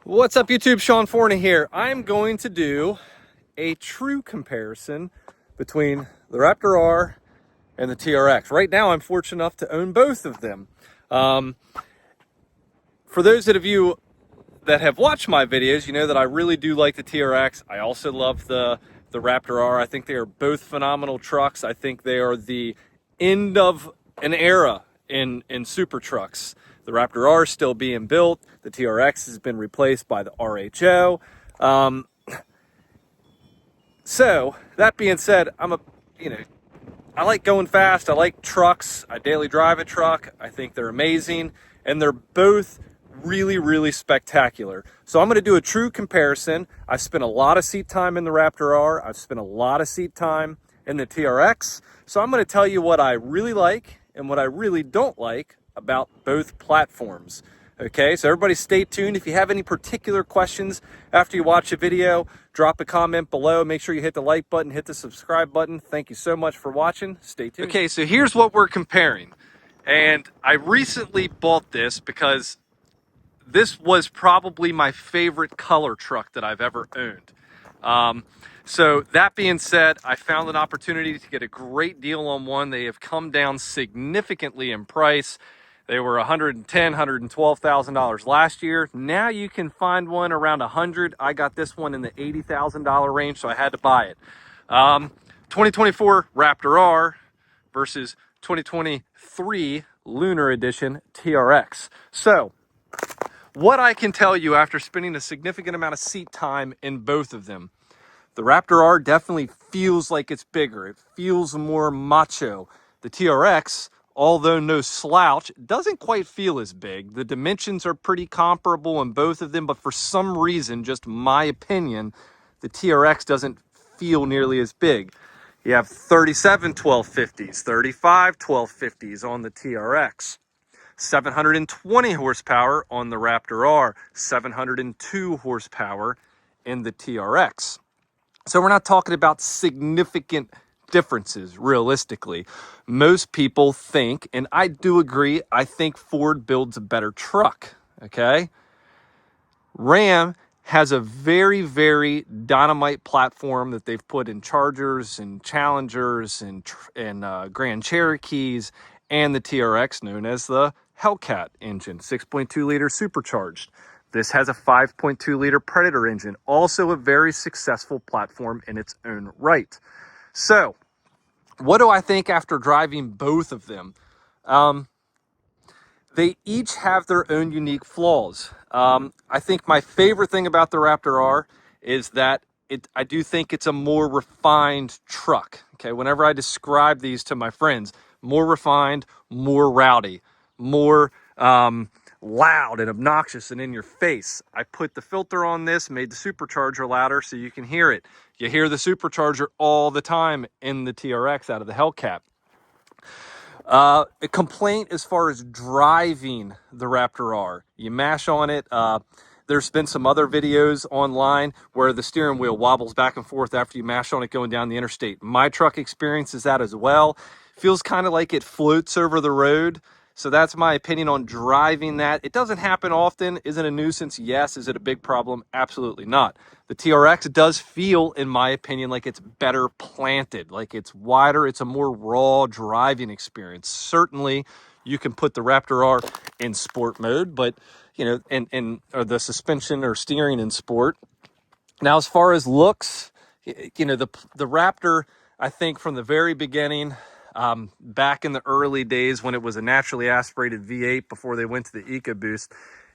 What's up YouTube, Sean Forney here. I'm going to do a true comparison between the Raptor R and the TRX. Right now I'm fortunate enough to own both of them. For those of you that have watched my videos, you know that I really do like the TRX. I also love the Raptor R. I think they are both phenomenal trucks. I think they are the end of an era in super trucks. The Raptor R is still being built. The TRX has been replaced by the RHO. So that being said, I like going fast. I like trucks. I daily drive a truck. I think they're amazing, and they're both really spectacular. So I'm going to do a true comparison. I've spent a lot of seat time in the Raptor R. I've spent a lot of seat time in the TRX. So I'm going to tell you what I really like and what I really don't like about both platforms. Okay, so everybody stay tuned. If you have any particular questions after you watch the video, drop a comment below. Make sure you hit the like button, hit the subscribe button. Thank you so much for watching. Stay tuned. Okay, so here's what we're comparing. And I recently bought this because this was probably my favorite color truck that I've ever owned. So that being said, I found an opportunity to get a great deal on one. They have come down significantly in price. They were $110,000, $112,000 last year. Now you can find one around $100,000. I got this one in the $80,000 range, so I had to buy it. 2024 Raptor R versus 2023 Lunar Edition TRX. So what I can tell you after spending a significant amount of seat time in both of them, the Raptor R definitely feels like it's bigger. It feels more macho. The TRX, although no slouch, doesn't quite feel as big. The dimensions are pretty comparable in both of them, but for some reason, just my opinion, the TRX doesn't feel nearly as big. You have 37 1250s, 35 1250s on the TRX. 720 horsepower on the Raptor R, 702 horsepower in the TRX. So we're not talking about significant differences realistically. Most people think, and I do agree, I think Ford builds a better truck, okay? Ram has a very dynamite platform that they've put in Chargers and Challengers and Grand Cherokees and the TRX, known as the Hellcat engine, 6.2 liter supercharged. This has a 5.2 liter Predator engine, also a very successful platform in its own right. So what do I think after driving both of them? They each have their own unique flaws. I think my favorite thing about the Raptor R is that I do think it's a more refined truck. Okay, whenever I describe these to my friends, more refined, more rowdy, more loud and obnoxious and in your face. I put the filter on this, made the supercharger louder so you can hear it. You hear the supercharger all the time in the TRX out of the Hellcat. A complaint as far as driving the Raptor R. You mash on it. There's been some other videos online where the steering wheel wobbles back and forth after you mash on it going down the interstate. My truck experiences that as well. Feels kind of like it floats over the road. So that's my opinion on driving that. It doesn't happen often. Is it a nuisance? Yes. Is it a big problem? Absolutely not. The TRX does feel, in my opinion, like it's better planted, like it's wider. It's a more raw driving experience. Certainly, you can put the Raptor R in sport mode, but or the suspension or steering in sport. Now, as far as looks, the Raptor, I think from the very beginning, back in the early days when it was a naturally aspirated V8 before they went to the EcoBoost,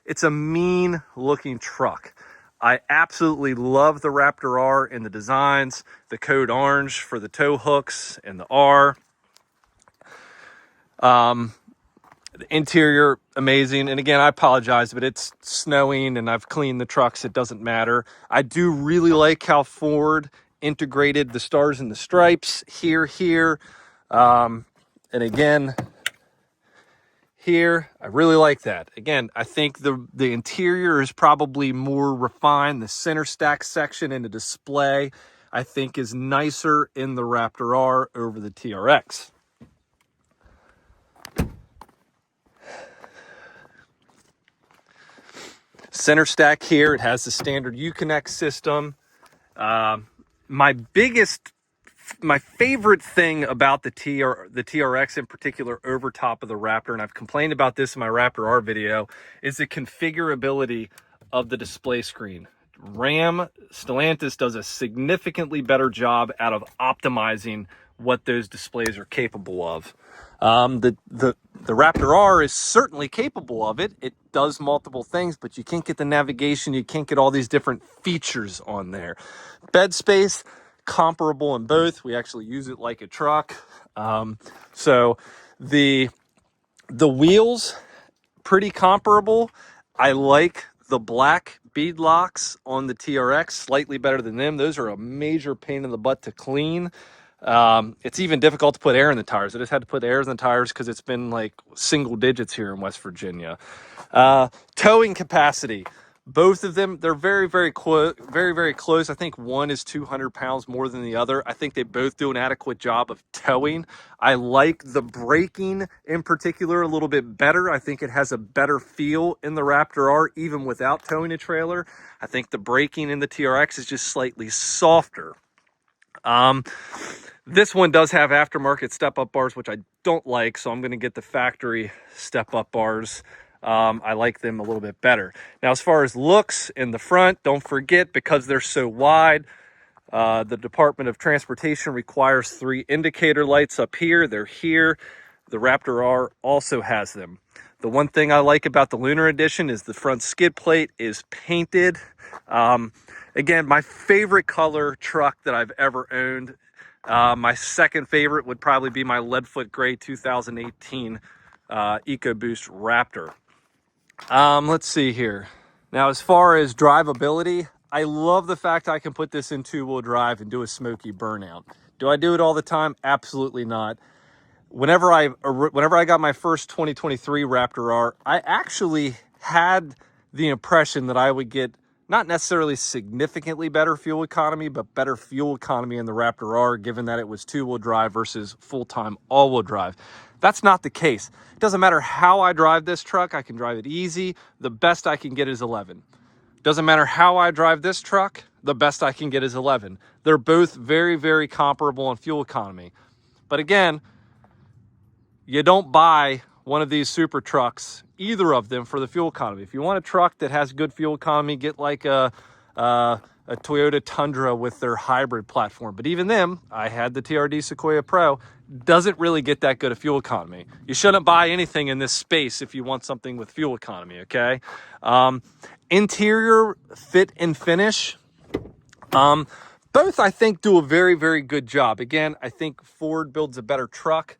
it's a mean looking truck. I absolutely love the Raptor R in the designs, the code orange for the tow hooks and the R. The interior, amazing. And again, I apologize, but it's snowing and I've cleaned the trucks. It doesn't matter. I do really like how Ford integrated the stars and the stripes here. And again, here, I really like that. Again, I think the interior is probably more refined. The center stack section and the display, I think, is nicer in the Raptor R over the TRX. Center stack here, it has the standard Uconnect system. My favorite thing about the TRX in particular over top of the Raptor, and I've complained about this in my Raptor R video, is the configurability of the display screen. Stellantis does a significantly better job out of optimizing what those displays are capable of. The Raptor R is certainly capable of it. It does multiple things, but you can't get the navigation. You can't get all these different features on there. Bed space, comparable in both. We actually use it like a truck. So the wheels, pretty comparable. I like the black bead locks on the TRX, slightly better than them. Those are a major pain in the butt to clean. It's even difficult to put air in the tires. I just had to put air in the tires because it's been like single digits here in West Virginia. Towing capacity. Both of them, they're very, very close. I think one is 200 pounds more than the other. I think they both do an adequate job of towing. I like the braking in particular a little bit better. I think it has a better feel in the Raptor R, even without towing a trailer. I think the braking in the TRX is just slightly softer. This one does have aftermarket step-up bars, which I don't like, so I'm going to get the factory step-up bars. I like them a little bit better. Now, as far as looks in the front, don't forget, because they're so wide, the Department of Transportation requires 3 indicator lights up here. They're here. The Raptor R also has them. The one thing I like about the Lunar Edition is the front skid plate is painted. Again, my favorite color truck that I've ever owned. My second favorite would probably be my Leadfoot Gray 2018 EcoBoost Raptor. Let's see here. Now, as far as drivability, I love the fact I can put this in 2-wheel drive and do a smoky burnout. Do I do it all the time? Absolutely not. Whenever I got my first 2023 Raptor R, I actually had the impression that I would get not necessarily significantly better fuel economy, but better fuel economy in the Raptor R, given that it was 2-wheel drive versus full-time all-wheel drive. That's not the case. It doesn't matter how I drive this truck. I can drive it easy. The best I can get is 11. Doesn't matter how I drive this truck. The best I can get is 11. They're both very, very comparable on fuel economy. But again, you don't buy one of these super trucks, either of them, for the fuel economy. If you want a truck that has good fuel economy, get like a Toyota Tundra with their hybrid platform. But even them, I had the TRD Sequoia Pro, doesn't really get that good of fuel economy. You shouldn't buy anything in this space if you want something with fuel economy, okay? Interior fit and finish. Both, I think, do a very, very good job. Again, I think Ford builds a better truck.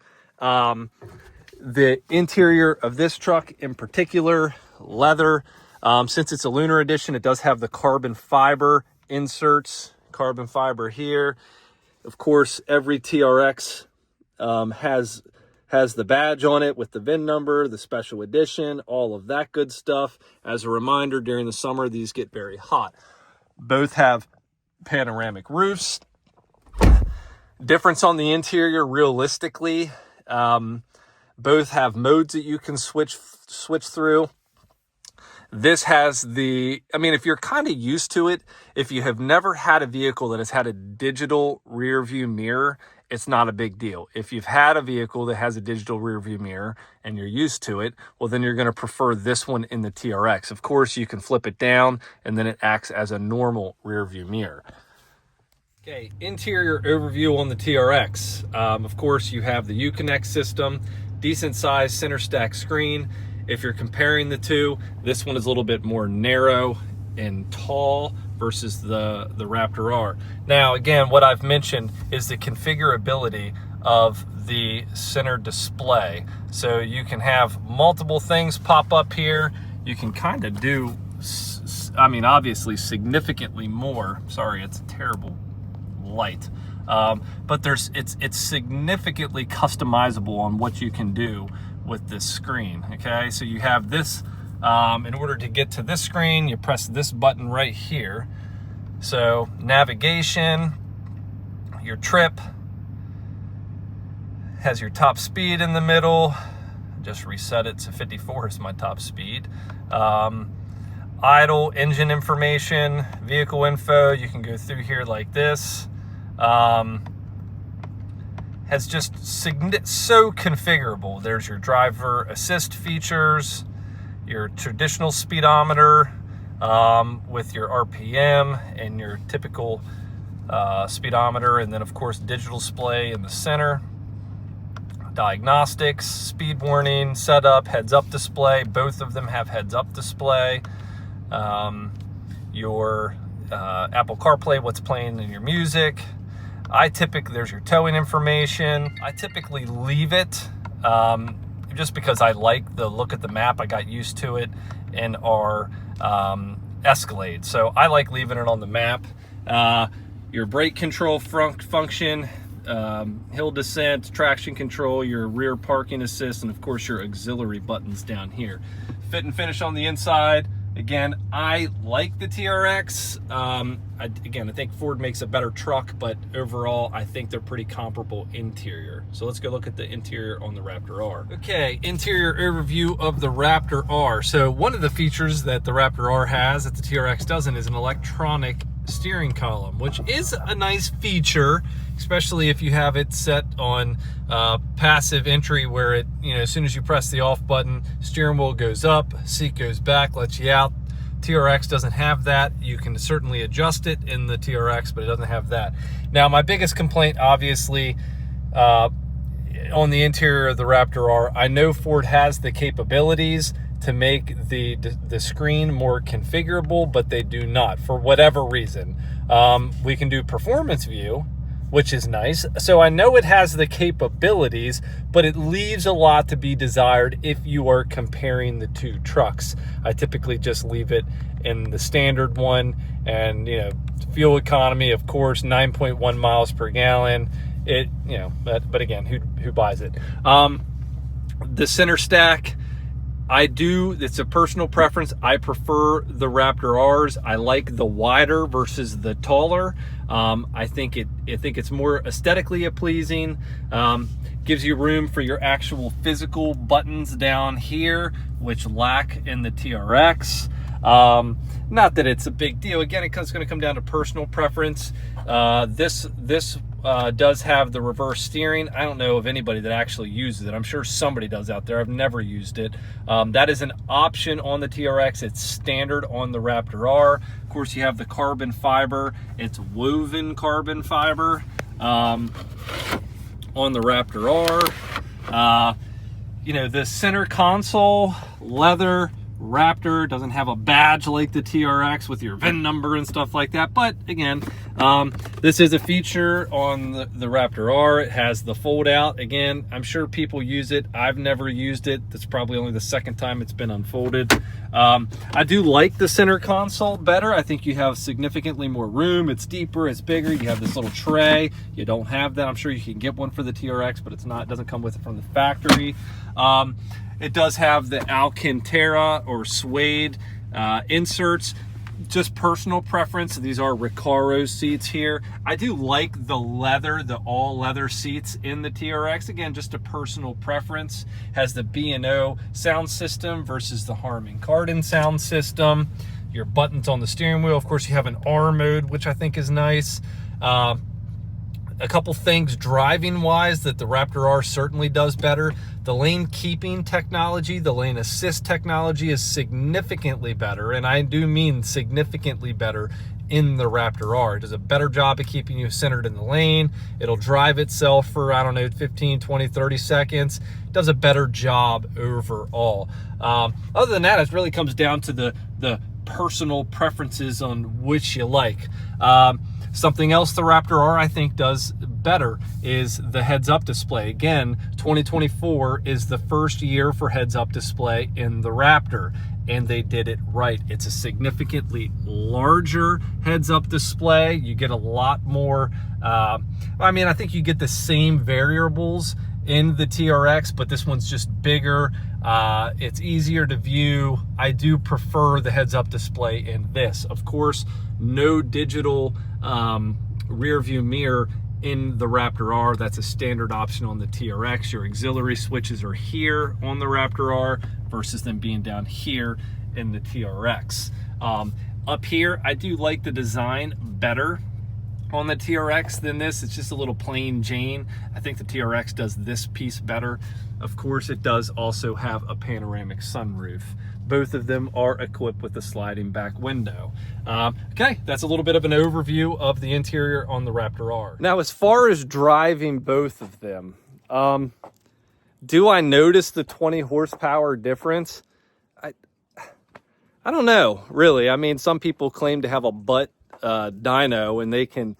The interior of this truck in particular, leather. Since it's a Lunar Edition, it does have the carbon fiber inserts, carbon fiber here. Of course, every TRX has the badge on it with the VIN number, the special edition, all of that good stuff. As a reminder, during the summer, these get very hot. Both have panoramic roofs. Difference on the interior, realistically, both have modes that you can switch through. This has if you're kind of used to it, if you have never had a vehicle that has had a digital rear view mirror, it's not a big deal. If you've had a vehicle that has a digital rear view mirror and you're used to it, well, then you're going to prefer this one in the TRX. Of course, you can flip it down and then it acts as a normal rear view mirror. Okay, interior overview on the TRX. Of course, you have the Uconnect system, decent size center stack screen. If you're comparing the two, this one is a little bit more narrow and tall versus the Raptor R. Now, again, what I've mentioned is the configurability of the center display. So you can have multiple things pop up here. You can kind of do, obviously significantly more. Sorry, it's a terrible light. But it's significantly customizable on what you can do with this screen. Okay, so you have this. In order to get to this screen, you press this button right here. So navigation, your trip, has your top speed in the middle. Just reset it to 54 is my top speed. idle, engine information, vehicle info. You can go through here like this. Has just so configurable. There's your driver assist features, your traditional speedometer with your RPM and your typical speedometer, and then of course digital display in the center. Diagnostics, speed warning, setup, heads up display. Both of them have heads up display. Your Apple CarPlay, what's playing in your music. There's your towing information. I typically leave it just because I like the look at the map. I got used to it in our Escalade. So I like leaving it on the map. Your brake control function, hill descent, traction control, your rear parking assist, and of course your auxiliary buttons down here. Fit and finish on the inside. Again, I like the TRX. I think Ford makes a better truck, but overall, I think they're pretty comparable interior. So let's go look at the interior on the Raptor R. Okay, interior overview of the Raptor R. So one of the features that the Raptor R has that the TRX doesn't is an electronic steering column, which is a nice feature, especially if you have it set on passive entry, where it, as soon as you press the off button, steering wheel goes up, seat goes back, lets you out. TRX doesn't have that. You can certainly adjust it in the TRX, but it doesn't have that. Now, my biggest complaint, obviously, on the interior of the Raptor R, I know Ford has the capabilities to make the screen more configurable, but they do not, for whatever reason. We can do performance view, which is nice. So I know it has the capabilities, but it leaves a lot to be desired if you are comparing the two trucks. I typically just leave it in the standard one, and fuel economy, of course, 9.1 miles per gallon. But again, who buys it? The center stack, it's a personal preference. I prefer the Raptor Rs. I like the wider versus the taller. I think it's more aesthetically pleasing. Gives you room for your actual physical buttons down here, which lack in the TRX. Not that it's a big deal. Again, it's going to come down to personal preference. This does have the reverse steering. I don't know of anybody that actually uses it. I'm sure somebody does out there. I've never used it. That is an option on the TRX. It's standard on the Raptor R. Of course, you have the carbon fiber. It's woven carbon fiber on the Raptor R. The center console, leather. Raptor doesn't have a badge like the TRX with your VIN number and stuff like that, but again, this is a feature on the Raptor R. It has the fold out. Again, I'm sure people use it. I've never used it. That's probably only the second time it's been unfolded. I do like the center console better. I think you have significantly more room. It's deeper, it's bigger. You have this little tray. You don't have that. I'm sure you can get one for the TRX, but it doesn't come with it from the factory. It does have the Alcantara or suede inserts. Just personal preference. These are Recaro seats here. I do like the leather, the all leather seats in the TRX. Again, just a personal preference. Has the B&O sound system versus the Harman Kardon sound system. Your buttons on the steering wheel. Of course, you have an R mode, which I think is nice. A couple things driving wise that the Raptor R certainly does better. The lane keeping technology, the lane assist technology is significantly better, and I do mean significantly better in the Raptor R. It does a better job of keeping you centered in the lane. It'll drive itself for, 15, 20, 30 seconds. It does a better job overall. Other than that, it really comes down to the personal preferences on which you like. Something else the Raptor R I think does better is the heads-up display. Again, 2024 is the first year for heads-up display in the Raptor, and they did it right. It's a significantly larger heads-up display. You get a lot more, I think you get the same variables in the TRX, but this one's just bigger. It's easier to view. I do prefer the heads-up display in this. Of course, no digital rear view mirror in the Raptor R. That's a standard option on the TRX. Your auxiliary switches are here on the Raptor R versus them being down here in the TRX. Up here, I do like the design better on the TRX than this. It's just a little plain Jane. I think the TRX does this piece better. Of course, it does also have a panoramic sunroof. Both of them are equipped with a sliding back window. Okay, that's a little bit of an overview of the interior on the Raptor R. Now, as far as driving both of them, do I notice the 20 horsepower difference? I don't know, really. I mean, some people claim to have a butt dyno and they can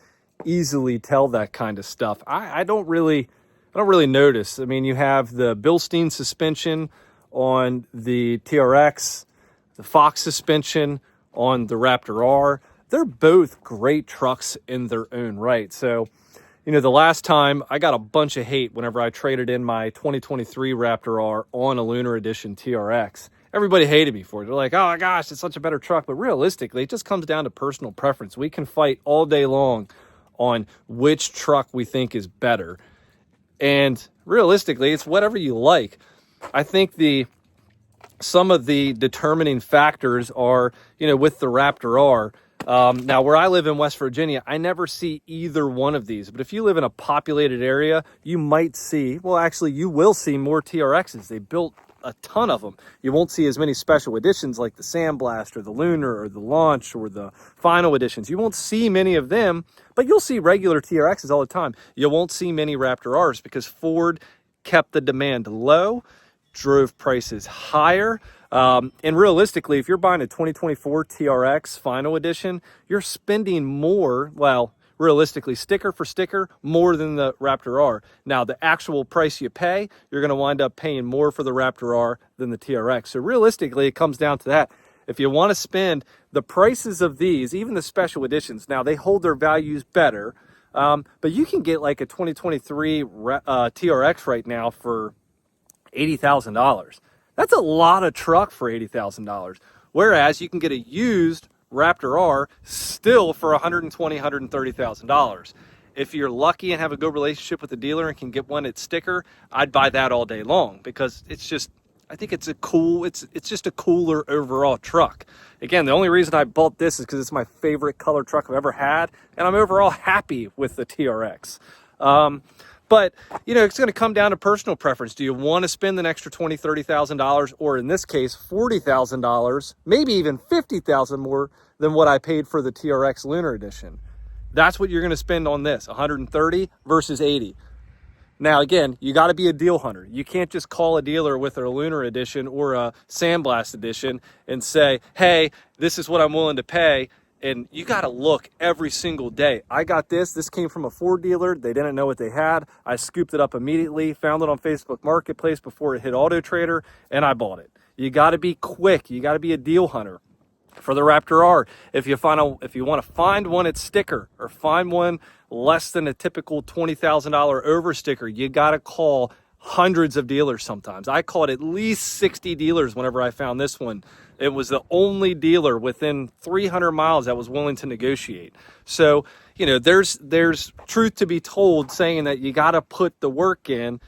easily tell that kind of stuff. I don't really notice. I mean, you have the Bilstein suspension on the TRX, the Fox suspension on the Raptor R. They're both great trucks in their own right. So, you know, the last time I got a bunch of hate whenever I traded in my 2023 Raptor R on a Lunar Edition TRX. Everybody hated me for it. They're like, oh my gosh, it's such a better truck. But realistically, it just comes down to personal preference. We can fight all day long on which truck we think is better. And realistically, it's whatever you like. I think some of the determining factors are, you know, with the Raptor R. Now, where I live in West Virginia, I never see either one of these. But if you live in a populated area, you might see, well, actually, you will see more TRXs. They built a ton of them. You won't see as many special editions like the Sandblast or the Lunar or the Launch or the Final editions. You won't see many of them, but you'll see regular TRXs all the time. You won't see many Raptor Rs because Ford kept the demand low, drove prices higher. And realistically, if you're buying a 2024 TRX Final Edition, you're spending more, well, realistically, sticker for sticker, more than the Raptor R. Now, the actual price you pay, you're going to wind up paying more for the Raptor R than the TRX. So realistically, it comes down to that. If you want to spend the prices of these, even the special editions, now they hold their values better, but you can get like a 2023 TRX right now for $80,000. That's a lot of truck for $80,000. Whereas you can get a used Raptor R still for $120,000, $130,000. If you're lucky and have a good relationship with the dealer and can get one at sticker, I'd buy that all day long because it's just, I think it's just a cooler overall truck. Again, the only reason I bought this is because it's my favorite color truck I've ever had, and I'm overall happy with the TRX. But, you know, it's going to come down to personal preference. Do you want to spend an extra $20,000, $30,000, or in this case, $40,000, maybe even $50,000 more than what I paid for the TRX Lunar Edition? That's what you're going to spend on this, $130 versus $80. Now, again, you got to be a deal hunter. You can't just call a dealer with a Lunar Edition or a Sandblast Edition and say, hey, this is what I'm willing to pay. And you got to look every single day. I got this. This came from a Ford dealer. They didn't know what they had. I scooped it up immediately, found it on Facebook Marketplace before it hit Auto Trader, and I bought it. You got to be quick. You got to be a deal hunter. For the Raptor R, if you want to find one at sticker or find one less than a typical $20,000 over sticker, you got to call hundreds of dealers sometimes. I called at least 60 dealers whenever I found this one. It was the only dealer within 300 miles that was willing to negotiate. So, you know, there's truth to be told saying that you got to put the work in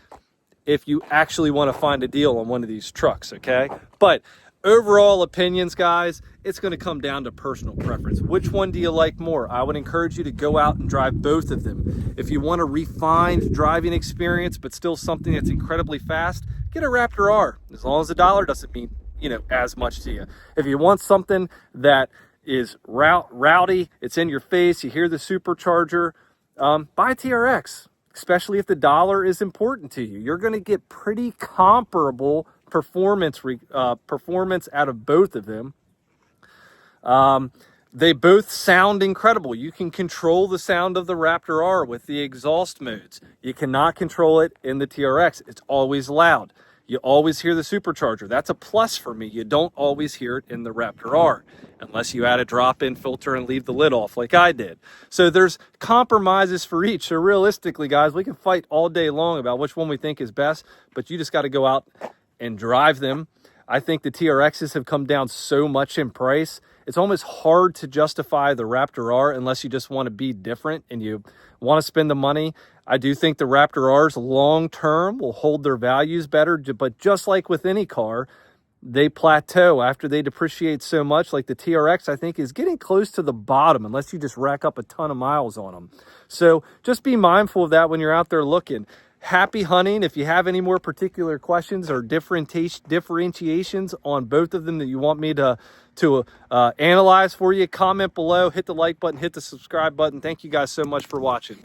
if you actually want to find a deal on one of these trucks, okay? But overall opinions, guys, it's going to come down to personal preference. Which one do you like more? I would encourage you to go out and drive both of them. If you want a refined driving experience, but still something that's incredibly fast, get a Raptor R. As long as the dollar doesn't mean, you know, as much to you. If you want something that is rowdy, it's in your face, you hear the supercharger, buy a TRX, especially if the dollar is important to you. You're going to get pretty comparable performance out of both of them. They both sound incredible. You can control the sound of the Raptor R with the exhaust modes. You cannot control it in the TRX. It's always loud. You always hear the supercharger. That's a plus for me. You don't always hear it in the Raptor R unless you add a drop-in filter and leave the lid off like I did. So there's compromises for each. So realistically, guys, we can fight all day long about which one we think is best, but you just got to go out and drive them. I think the TRXs have come down so much in price. It's almost hard to justify the Raptor R unless you just want to be different and you want to spend the money. I do think the Raptor Rs long term will hold their values better, but just like with any car, they plateau after they depreciate so much. Like the TRX, I think, is getting close to the bottom unless you just rack up a ton of miles on them. So just be mindful of that when you're out there looking. Happy hunting. If you have any more particular questions or differentiations on both of them that you want me to analyze for you, comment below, hit the like button, hit the subscribe button. Thank you guys so much for watching.